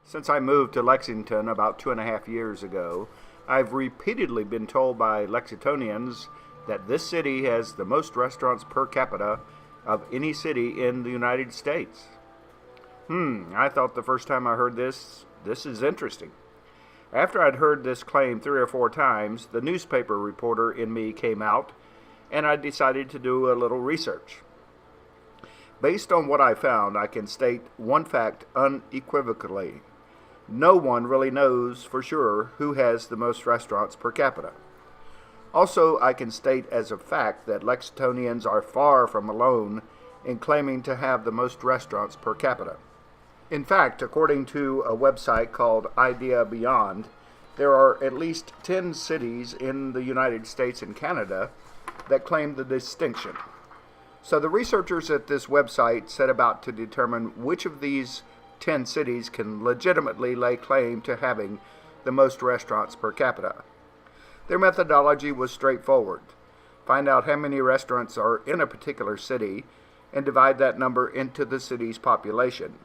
Since I moved to Lexington about 2.5 years ago, I've repeatedly been told by Lexingtonians that this city has the most restaurants per capita of any city in the United States. I thought the first time I heard this is interesting. After I'd heard this claim 3 or 4 times, the newspaper reporter in me came out, and I decided to do a little research. Based on what I found, I can state one fact unequivocally. No one really knows for sure who has the most restaurants per capita. Also, I can state as a fact that Lexingtonians are far from alone in claiming to have the most restaurants per capita. In fact, according to a website called Idea Beyond, there are at least 10 cities in the United States and Canada that claim the distinction. So the researchers at this website set about to determine which of these 10 cities can legitimately lay claim to having the most restaurants per capita. Their methodology was straightforward. Find out how many restaurants are in a particular city and divide that number into the city's population.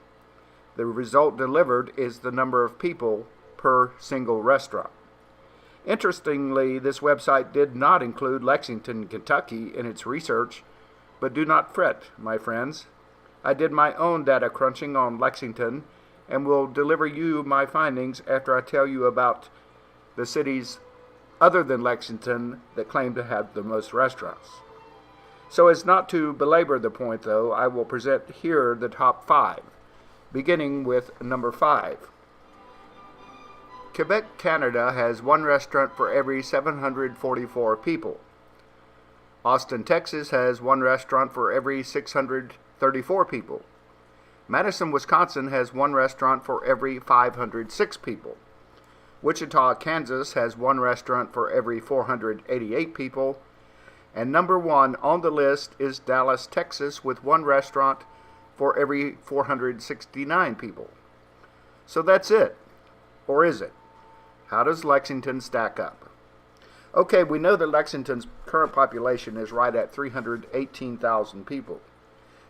The result delivered is the number of people per single restaurant. Interestingly, this website did not include Lexington, Kentucky in its research, but do not fret, my friends. I did my own data crunching on Lexington and will deliver you my findings after I tell you about the cities other than Lexington that claim to have the most restaurants. So as not to belabor the point, though, I will present here the top 5, beginning with number 5. Quebec, Canada has 1 restaurant for every 744 people. Austin, Texas has 1 restaurant for every 634 people. Madison, Wisconsin has 1 restaurant for every 506 people. Wichita, Kansas has 1 restaurant for every 488 people. And number 1 on the list is Dallas, Texas, with 1 restaurant for every 469 people. So that's it. Or is it? How does Lexington stack up? Okay, we know that Lexington's current population is right at 318,000 people.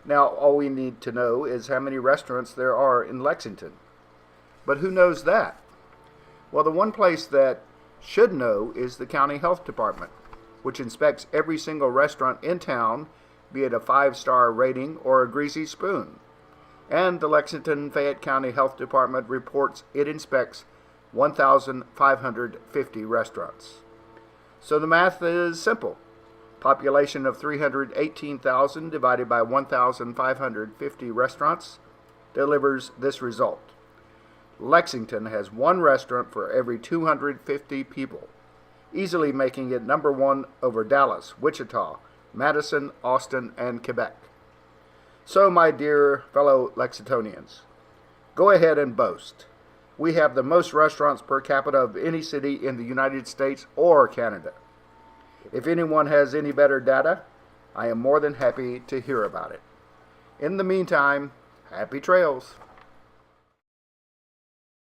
Now, all we need to know is how many restaurants there are in Lexington. But who knows that? Well, the one place that should know is the county health department, which inspects every single restaurant in town, be it a 5-star rating or a greasy spoon. And the Lexington-Fayette County Health Department reports it inspects 1,550 restaurants. So the math is simple. Population of 318,000 divided by 1,550 restaurants delivers this result. Lexington has 1 restaurant for every 250 people, easily making it number 1 over Dallas, Wichita, Madison, Austin, and Quebec. So, my dear fellow Lexingtonians, go ahead and boast. We have the most restaurants per capita of any city in the United States or Canada. If anyone has any better data, I am more than happy to hear about it. In the meantime, happy trails.